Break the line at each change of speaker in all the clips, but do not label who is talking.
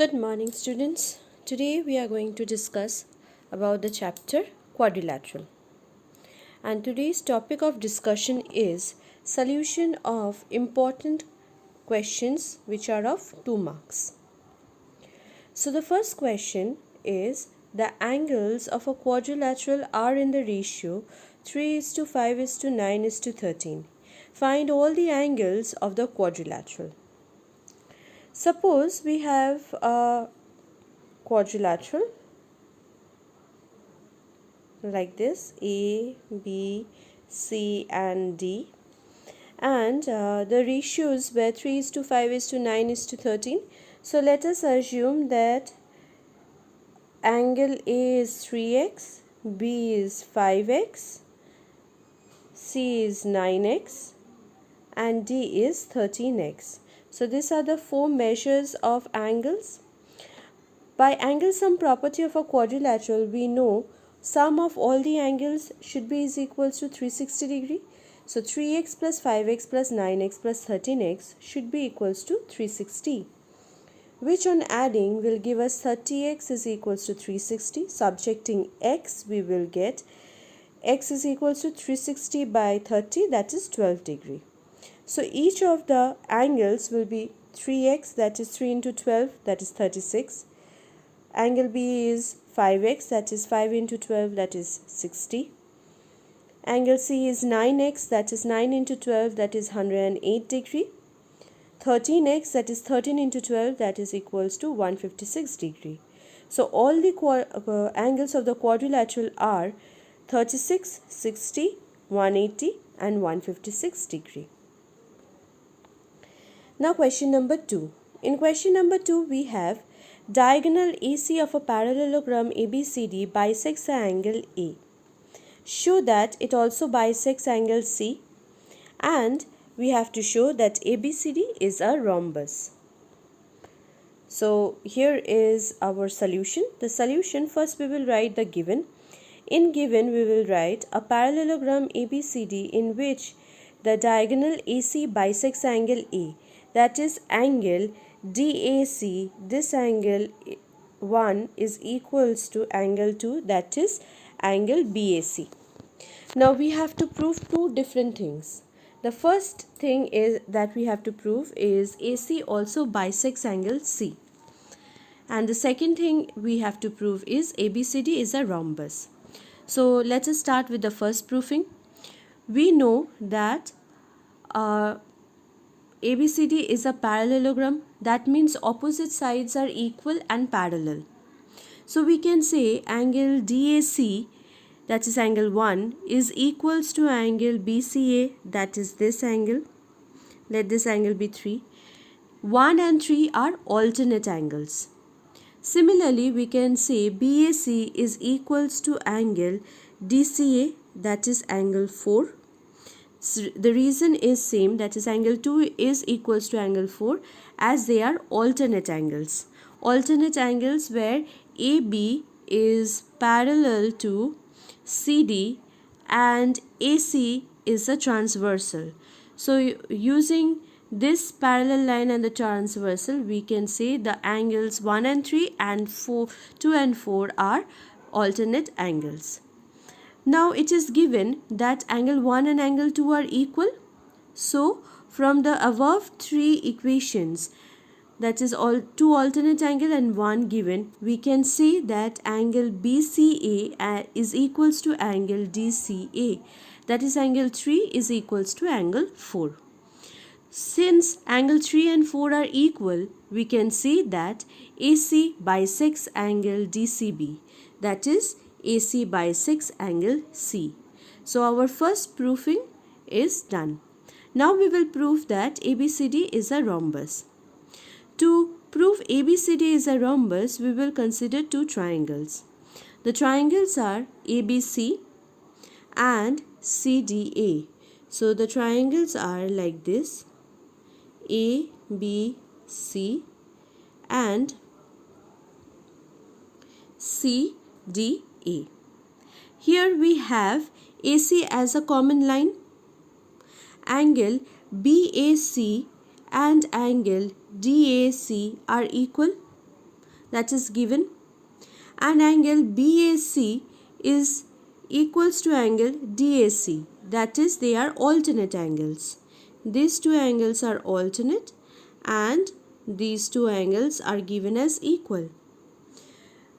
Good morning, students. Today we are going to discuss about the chapter quadrilateral. And today's topic of discussion is solution of important questions which are of 2 marks. So the first question is the angles of a quadrilateral are in the ratio 3:5:9:13. Find all the angles of the quadrilateral. Suppose we have a quadrilateral like this A, B, C and D, and the ratios were 3:5:9:13. So let us assume that angle A is 3x, B is 5x, C is 9x and D is 13x. So these are the 4 measures of angles. By angle sum property of a quadrilateral, we know sum of all the angles should be is equals to 360 degree. So 3x plus 5x plus 9x plus 13x should be equals to 360, which on adding will give us 30x is equals to 360. Subjecting x, we will get x is equals to 360 by 30, that is 12 degree. So each of the angles will be 3x, that is 3 into 12, that is 36. Angle B is 5x, that is 5 into 12, that is 60. Angle C is 9x, that is 9 into 12, that is 108 degree. 13x, that is 13 into 12, that is equals to 156 degree. So all the angles of the quadrilateral are 36, 60, 180 and 156 degree. Now question number 2. In question number 2 we have diagonal AC of a parallelogram ABCD bisects the angle A. Show that it also bisects angle C, and we have to show that ABCD is a rhombus. So here is our solution. The solution, first we will write the given. In given we will write a parallelogram ABCD in which the diagonal AC bisects angle A, that is angle DAC. This angle 1 is equals to angle 2, that is angle BAC. Now we have to prove 2 different things. The first thing is that we have to prove is AC also bisects angle C. And the second thing we have to prove is ABCD is a rhombus. So let us start with the first proving. We know that ABCD is a parallelogram. That means opposite sides are equal and parallel. So we can say angle DAC, that is angle 1, is equals to angle BCA, that is this angle. Let this angle be 3. 1 and 3 are alternate angles. Similarly, we can say BAC is equals to angle DCA, that is angle 4. So the reason is same, that is angle 2 is equals to angle 4, as they are alternate angles. Alternate angles where AB is parallel to CD and AC is a transversal. So using this parallel line and the transversal, we can say the angles 1 and 3 and 2 and 4 are alternate angles. Now it is given that angle 1 and angle 2 are equal. So from the above 3 equations, that is all 2 alternate angle and 1 given, we can say that angle BCA is equals to angle DCA. That is angle 3 is equals to angle 4. Since angle 3 and 4 are equal, we can say that AC bisects angle DCB. That is AC bisects angle C. So our first proving is done. Now we will prove that ABCD is a rhombus. To prove ABCD is a rhombus, we will consider 2 triangles. The triangles are ABC and CDA. So the triangles are like this: ABC and CDA. Here we have AC as a common line. Angle BAC and angle DAC are equal. that is given, and angle BAC is equals to angle DAC, that is they are alternate angles. These two angles are alternate and these two angles are given as equal.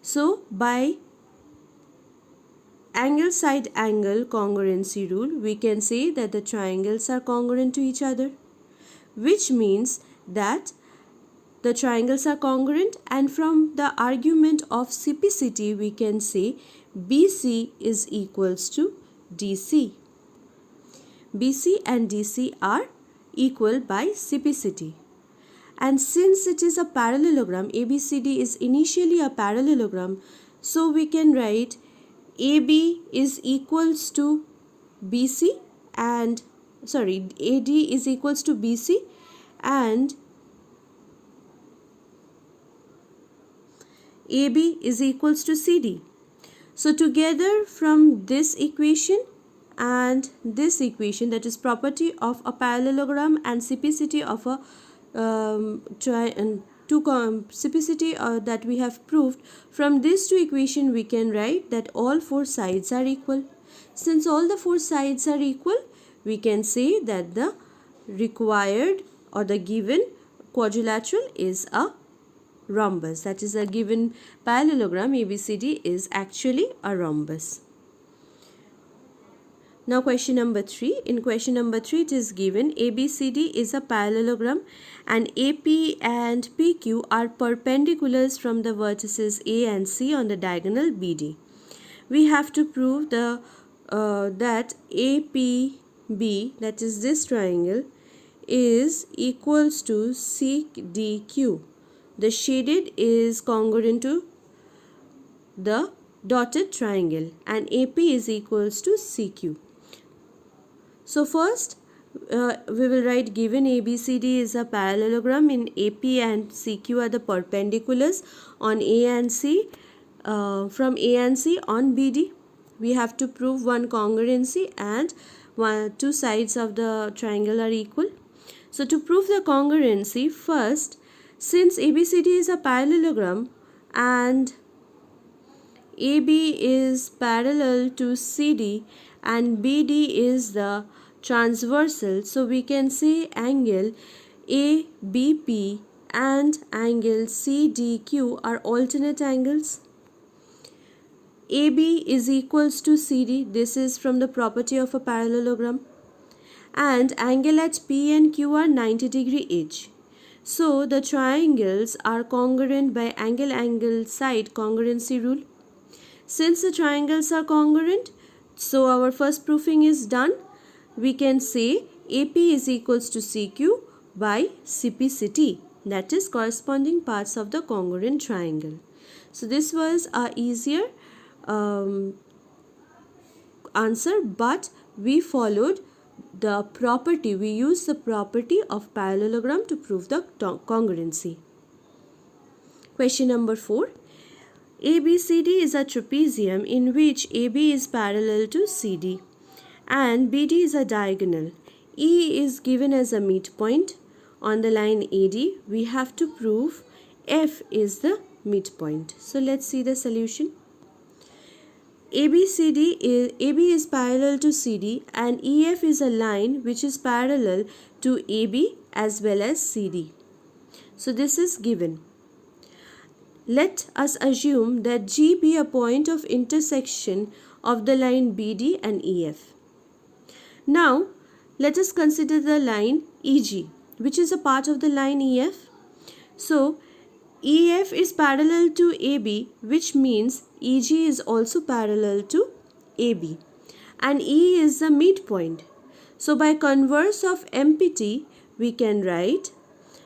So by angle side angle congruency rule, we can say that the triangles are congruent to each other, which means that the triangles are congruent, and from the argument of CPCT we can say BC is equals to DC. BC and DC are equal by CPCT. And since it is a parallelogram, ABCD is initially a parallelogram, so we can write AB is equals to BC and AD is equals to BC and AB is equals to CD. So together from this equation and this equation, that is property of a parallelogram and CPCT of a CPCT that we have proved, from these two equations we can write that all four sides are equal. Since all the four sides are equal, we can say that the required or the given quadrilateral is a rhombus, that is a given parallelogram ABCD is actually a rhombus. Now question number 3. In question number 3 it is given ABCD is a parallelogram and AP and PQ are perpendiculars from the vertices A and C on the diagonal BD. We have to prove that APB, that is this triangle, is equals to CDQ. The shaded is congruent to the dotted triangle and AP is equals to CQ. So first we will write given ABCD is a parallelogram, in AP and CQ are the perpendiculars on A and C, from A and C on BD. We have to prove one congruency and two sides of the triangle are equal. So to prove the congruency, first, since ABCD is a parallelogram and AB is parallel to CD and BD is the transversal, so we can say angle ABP and angle CDQ are alternate angles. AB is equals to CD, this is from the property of a parallelogram, and angle at P and Q are 90 degree each. So the triangles are congruent by angle side congruency rule. Since the triangles are congruent, so our first proofing is done. We can say AP is equals to CQ by CPCT, that is corresponding parts of the congruent triangle. So this was a easier answer, but we followed the property, we used the property of parallelogram to prove the congruency. Question number 4. ABCD is a trapezium in which AB is parallel to CD and BD is a diagonal. E is given as a midpoint on the line AD. We have to prove F is the midpoint. So let's see the solution. AB is parallel to CD and EF is a line which is parallel to AB as well as CD. So this is given. Let us assume that G be a point of intersection of the line BD and EF. Now let us consider the line EG, which is a part of the line EF. So EF is parallel to AB, which means EG is also parallel to AB, and E is the midpoint. So by converse of MPT, we can write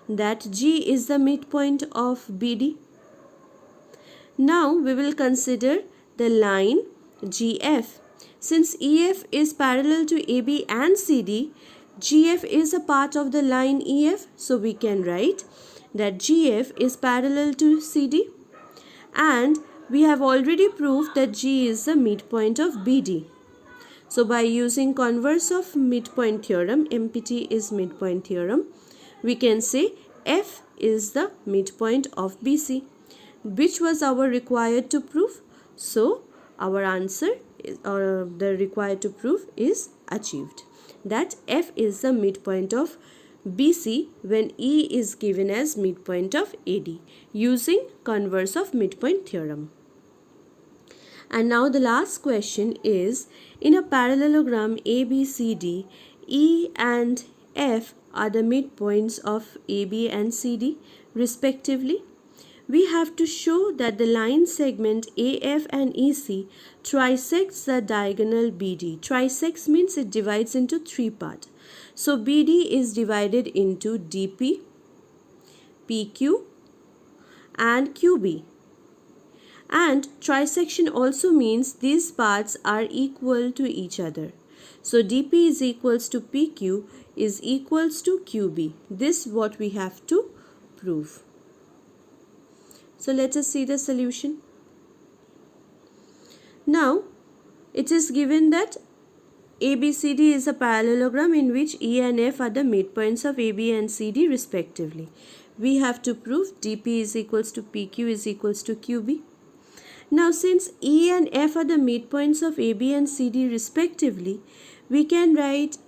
that G is the midpoint of BD. Now we will consider the line GF. Since EF is parallel to AB and CD, GF is a part of the line EF, so we can write that GF is parallel to CD, and we have already proved that G is the midpoint of BD. So by using converse of midpoint theorem, MPT is midpoint theorem, we can say F is the midpoint of BC. which was our required to prove. So our answer is, or the required to prove is achieved, that F is the midpoint of BC when E is given as midpoint of AD using converse of midpoint theorem. And now the last question is, in a parallelogram ABCD, E and F are the midpoints of AB and CD respectively. We have to show that the line segment AF and EC trisects the diagonal BD. Trisects means it divides into three parts. So BD is divided into DP, PQ and QB. And trisection also means these parts are equal to each other. So DP is equals to PQ is equals to QB. This is what we have to prove. So let us see the solution. Now it is given that ABCD is a parallelogram in which E and F are the midpoints of AB and CD respectively. We have to prove DP is equals to PQ is equals to QB. Now since E and F are the midpoints of AB and CD respectively, we can write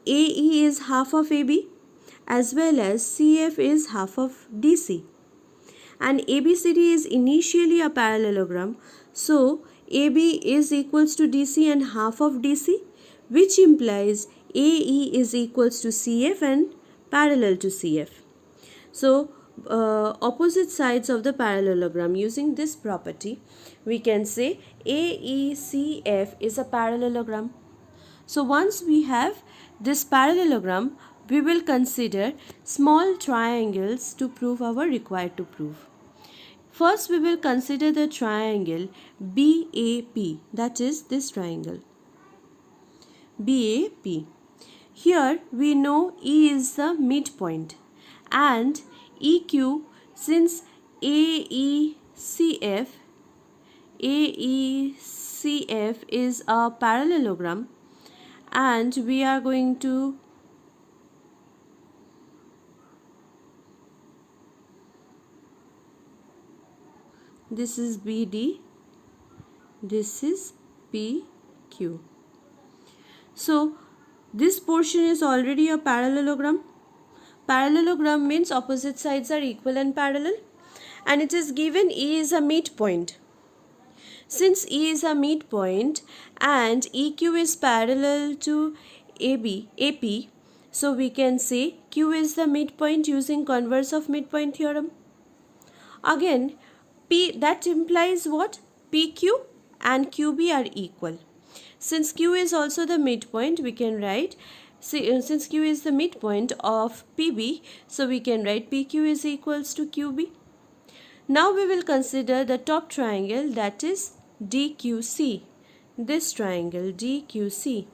AE is half of AB as well as CF is half of DC. And ABCD is initially a parallelogram, so AB is equals to DC and half of DC, which implies AE is equals to CF and parallel to CF. So opposite sides of the parallelogram, using this property, we can say AECF is a parallelogram. So once we have this parallelogram, we will consider small triangles to prove our required to prove. First we will consider the triangle BAP, that is this triangle BAP. Here we know E is the midpoint and EQ, since AECF is a parallelogram, and we are going to this is BD, this is PQ. So this portion is already a parallelogram. Parallelogram means opposite sides are equal and parallel, and it is given E is a midpoint. Since E is a midpoint and EQ is parallel to AP, so we can say Q is the midpoint using converse of midpoint theorem. Again, that implies what? PQ and QB are equal. Since Q is also the midpoint, we can write, since Q is the midpoint of PB, so we can write PQ is equals to QB. Now we will consider the top triangle, that is DQC. This triangle DQC.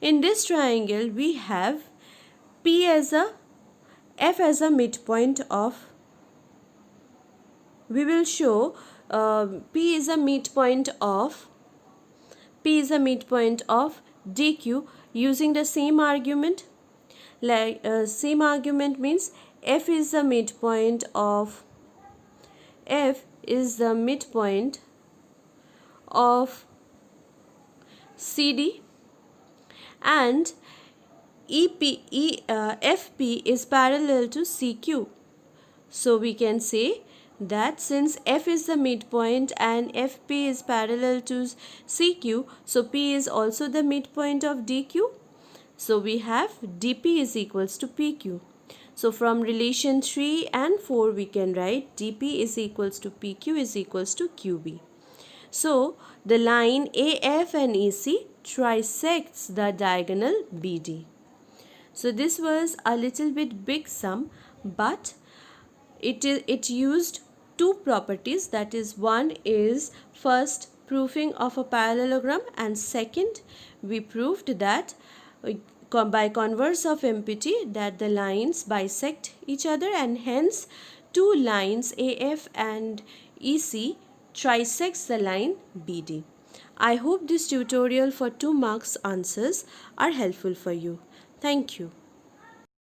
In this triangle we have F as a midpoint of, we will show P is a midpoint of DQ using the same argument. Like same argument means F is the midpoint of CD and FP is parallel to CQ. So we can say that since F is the midpoint and FP is parallel to CQ, so P is also the midpoint of DQ. So we have DP is equals to PQ. So from relation 3 and 4 we can write DP is equals to PQ is equals to QB. So the line AF and EC trisects the diagonal BD. So this was a little bit big sum, but it used two properties, that is, one is first proving of a parallelogram, and second we proved that by converse of MPT that the lines bisect each other, and hence two lines AF and EC trisects the line BD. I hope this tutorial for 2 marks answers are helpful for you. Thank you.